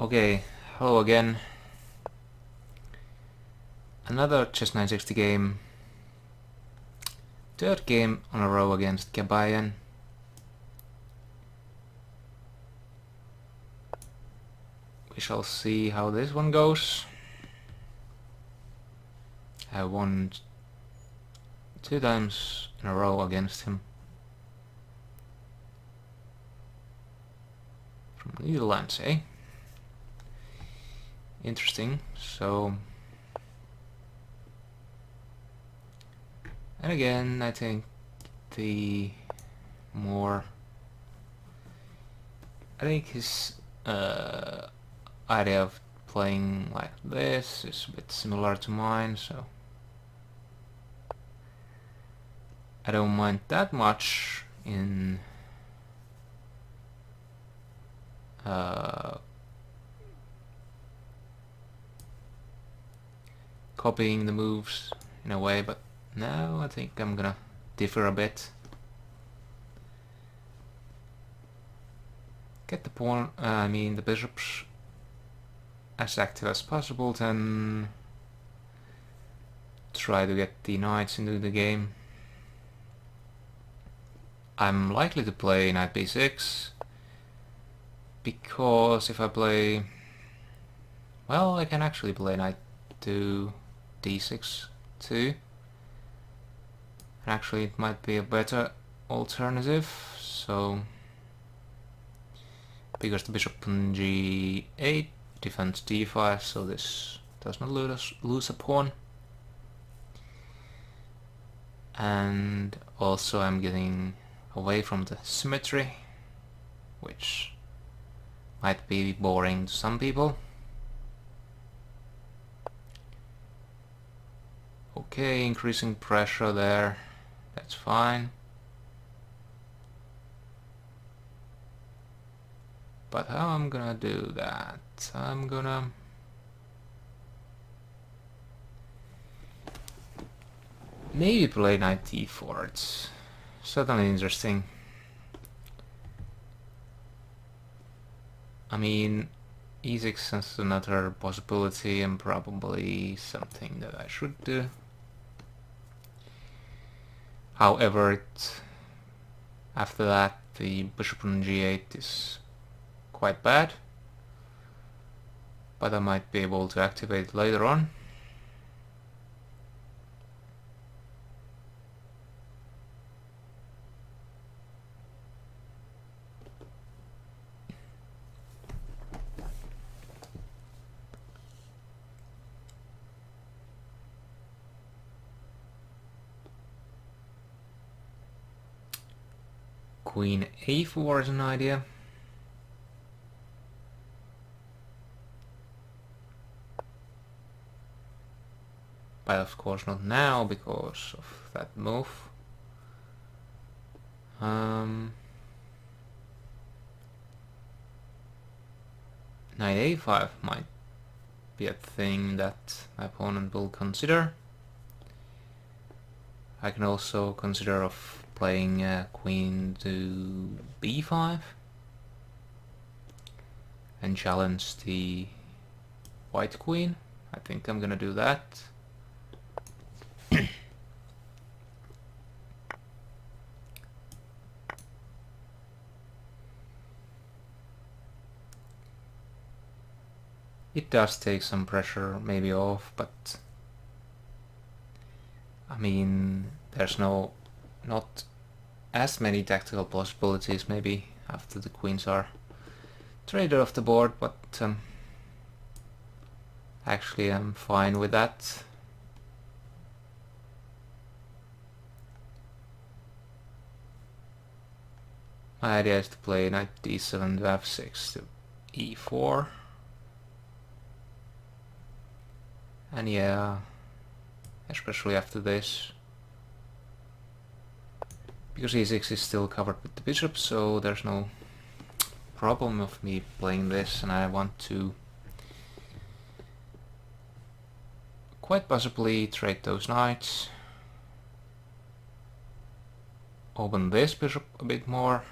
Okay, hello again. Another Chess960 game. Third game on a row against Kabayan. We shall see how this one goes. I won 2 times in a row against him. From the Netherlands, eh? Interesting. So... And again, I think the more... I think his idea of playing like this is a bit similar to mine, so... I don't mind that much in copying the moves in a way, but now I think I'm gonna differ a bit. Get the pawn, the bishops as active as possible, then try to get the knights into the game. I'm likely to play knight b6, because if I play... well, I can actually play knight to d6 too. And actually it might be a better alternative, so... because the bishop on g8 defends d5, so this does not lose a pawn. And also I'm getting away from the symmetry, which might be boring to some people. Okay, increasing pressure there, that's fine. But how I'm gonna do that? I'm gonna... maybe play knight d4, it's certainly interesting. I mean, e6 is another possibility and probably something that I should do. However, after that the bishop on g8 is quite bad, but I might be able to activate it later on. Queen a4 is an idea. But of course not now, because of that move. Knight a5 might be a thing that my opponent will consider. I can also consider of playing queen to b5 and challenge the white queen. I think I'm gonna do that. It does take some pressure maybe off, but I mean, there's not as many tactical possibilities maybe after the queens are traded off the board, but actually I'm fine with that. My idea is to play knight d7 to f6 to e4. And yeah, especially after this, because e6 is still covered with the bishop, so there's no problem of me playing this, and I want to quite possibly trade those knights, open this bishop a bit more,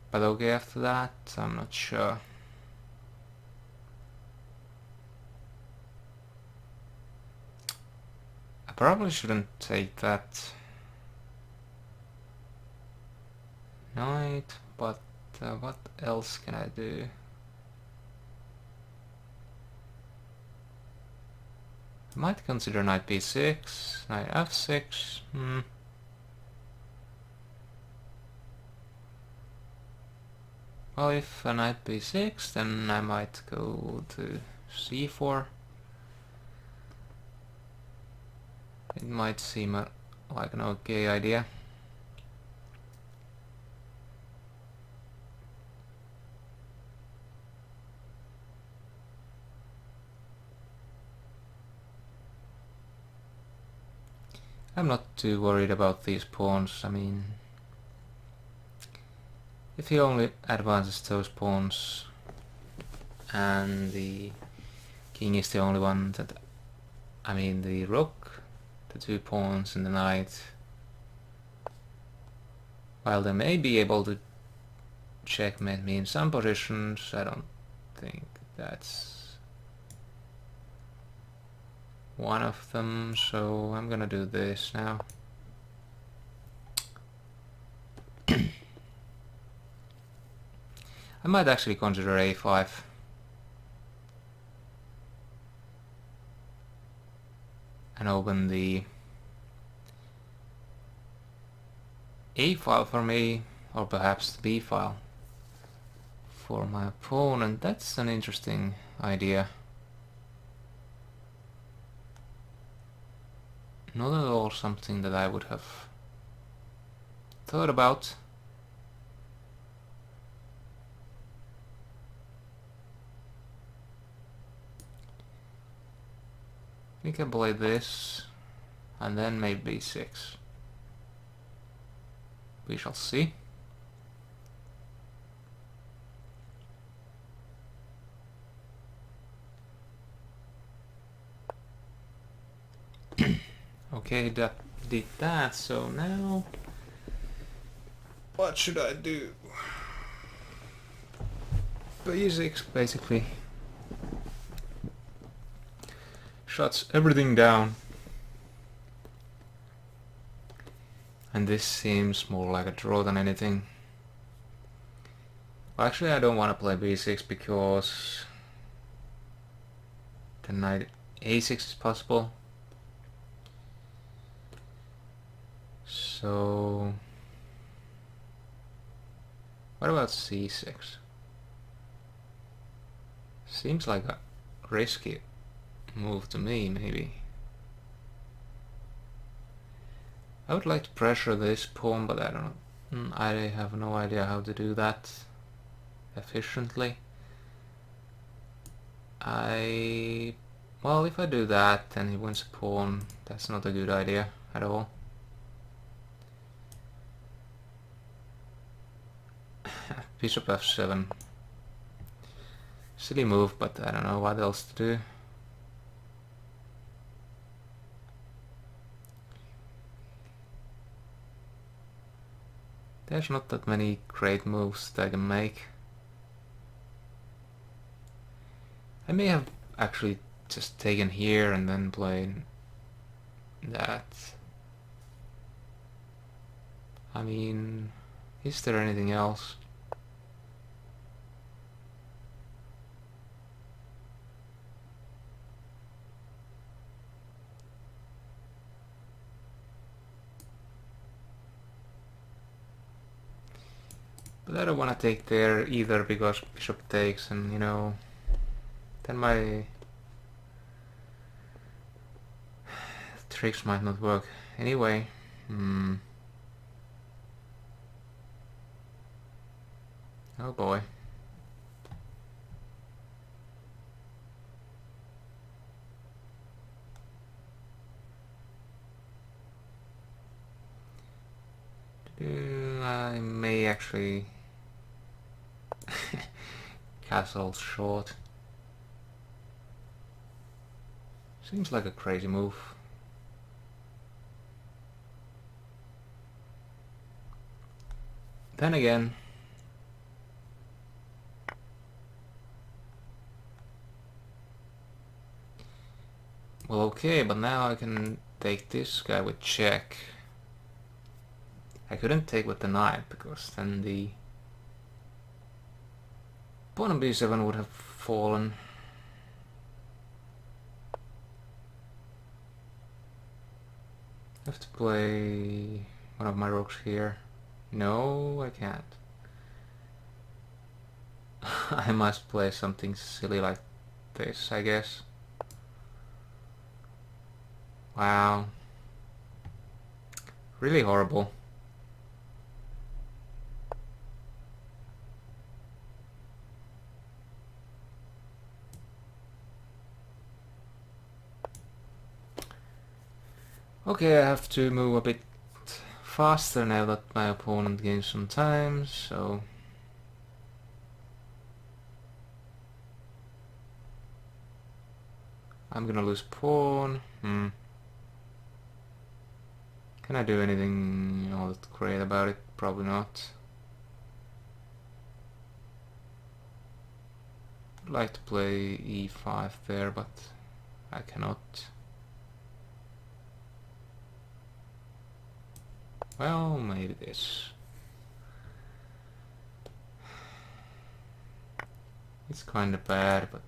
But okay, after that, I'm not sure. I probably shouldn't take that knight, but what else can I do? I might consider knight b6, knight f6. Well, if a knight b6, then I might go to c4. It might seem like an okay idea. I'm not too worried about these pawns. I mean, if he only advances those pawns and the king is the only one that... I mean, the rook, the 2 pawns and the knight, while they may be able to checkmate me in some positions, I don't think that's one of them, so I'm gonna do this now. I might actually consider a5. And open the A file for me, or perhaps the B file for my opponent. That's an interesting idea. Not at all something that I would have thought about. We can play this, and then maybe b6. We shall see. Okay, that did that, so now what should I do? B6 basically shuts everything down. And this seems more like a draw than anything. Well, actually, I don't want to play b6 because the knight a6 is possible. So what about c6? Seems like a risky move to me, maybe. I would like to pressure this pawn, but I don't know. I have no idea how to do that efficiently. Well, if I do that, then he wins a pawn. That's not a good idea at all. Bishop f7. Silly move, but I don't know what else to do. There's not that many great moves that I can make. I may have actually just taken here and then played that. I mean, is there anything else? But I don't want to take there either, because bishop takes, and you know, then my tricks might not work anyway. Oh boy. I may actually castle short. Seems like a crazy move. Then again, Well, okay, but now I can take this guy with check. I couldn't take with the knight because then the pawn on b7 would have fallen. I have to play one of my rooks here. No, I can't. I must play something silly like this, I guess. Wow. Really horrible. Okay, I have to move a bit faster now that my opponent gains some time, so... I'm gonna lose pawn. Can I do anything all that great about it? Probably not. I'd like to play e5 there, but I cannot. Well, maybe this. It's kinda bad, but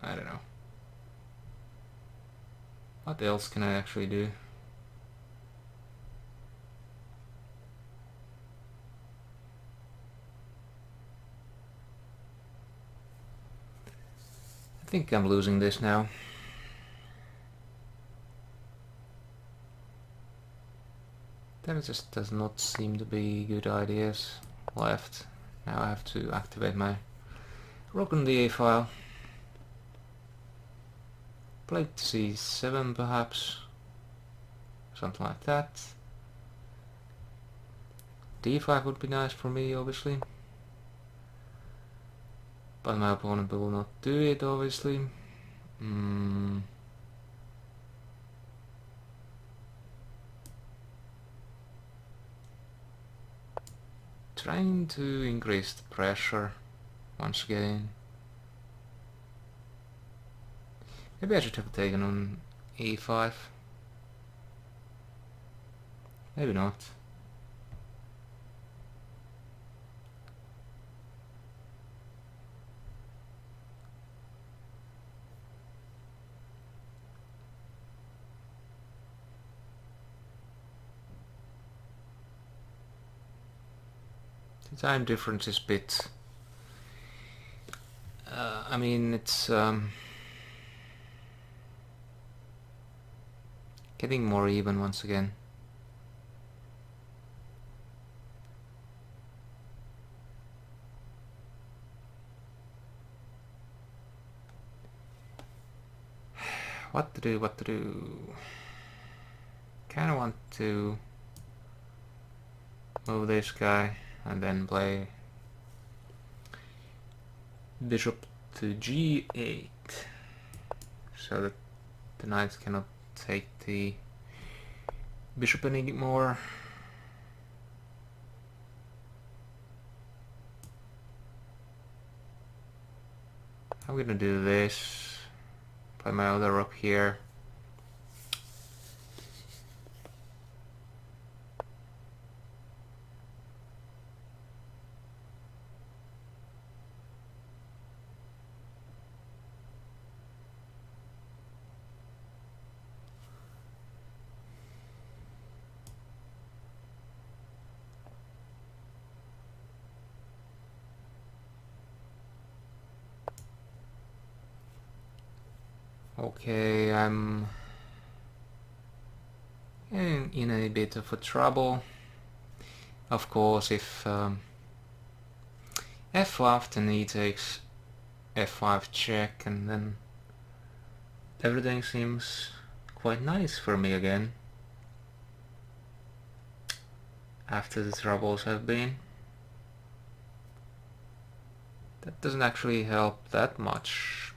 I don't know. What else can I actually do? I think I'm losing this now. There just does not seem to be good ideas left. Now I have to activate my rook on the A file. Play to c7 perhaps. Something like that. d5 would be nice for me, obviously. But my opponent will not do it, obviously. Trying to increase the pressure once again. Maybe I should have taken on e5. Maybe not. The time difference is a bit... I mean, it's getting more even once again. What to do, what to do? Kinda want to move this guy and then play bishop to g8 so that the knights cannot take the bishop anymore. I'm gonna do this, play my other rook here. Okay, I'm in a bit of a trouble. Of course, if f5, then he takes f5 check, and then everything seems quite nice for me again after the troubles have been. That doesn't actually help that much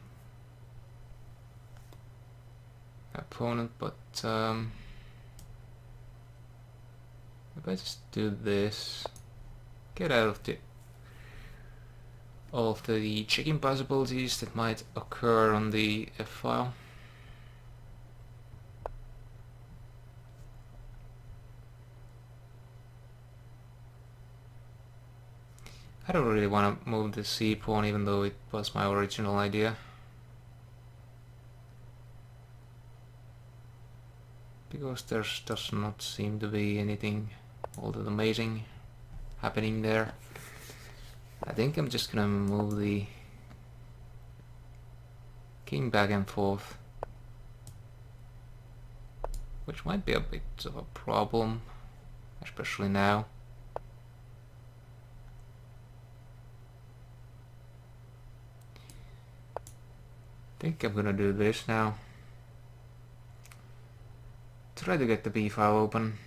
opponent, but if I just do this, get out of all of the checking possibilities that might occur on the f file. I don't really want to move the c pawn, even though it was my original idea. Because there does not seem to be anything all that amazing happening there. I think I'm just gonna move the king back and forth, which might be a bit of a problem, especially now. I think I'm gonna do this now. Try to get the b file open.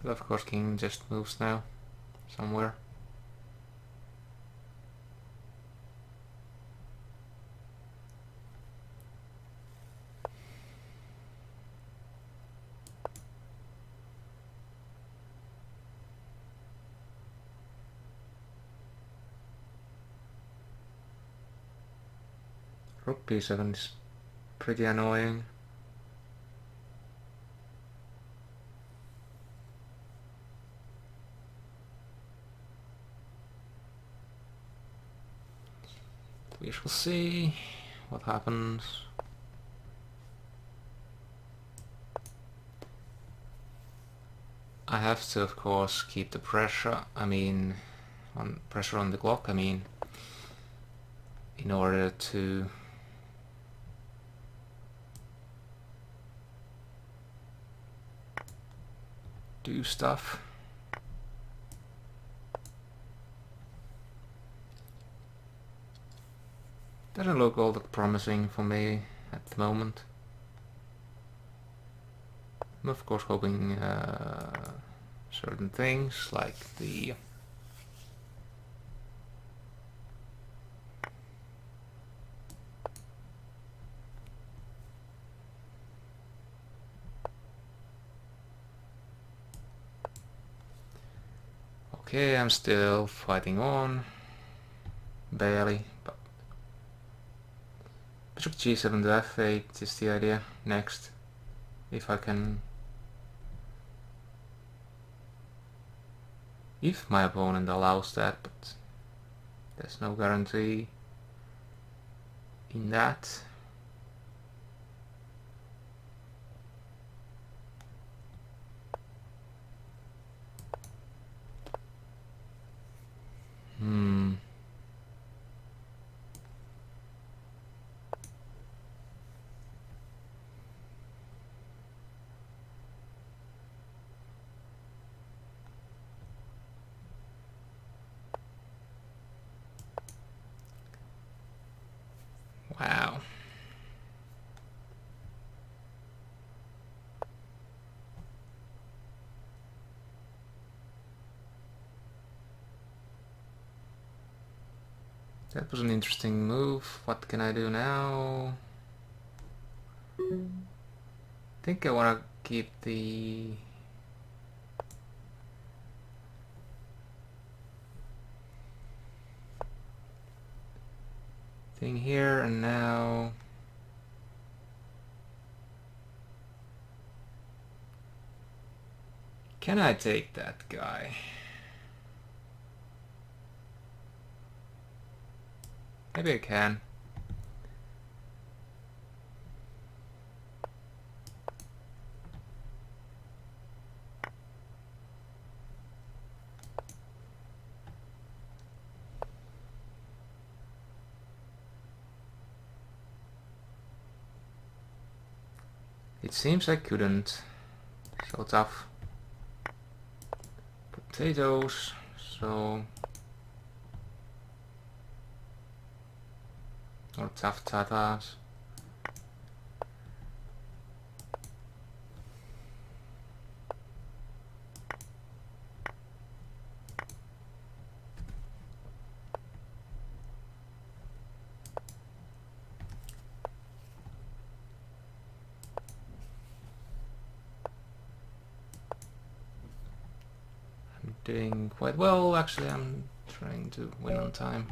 But of course king just moves now, somewhere. Rook b7 is pretty annoying. We shall see what happens. I have to, of course, keep the pressure. Pressure on the clock. In order to do stuff. Doesn't look all that promising for me at the moment. I'm of course hoping certain things like the Okay, I'm still fighting on, barely, but bishop g7 to f8 is the idea next, if I can, if my opponent allows that, but there's no guarantee in that. Wow. That was an interesting move. What can I do now? I think I want to keep the thing here, and now can I take that guy? Maybe I can. It seems I couldn't. So tough. Potatoes, so... or tough tatas. I'm doing quite well, actually. I'm trying to win on time.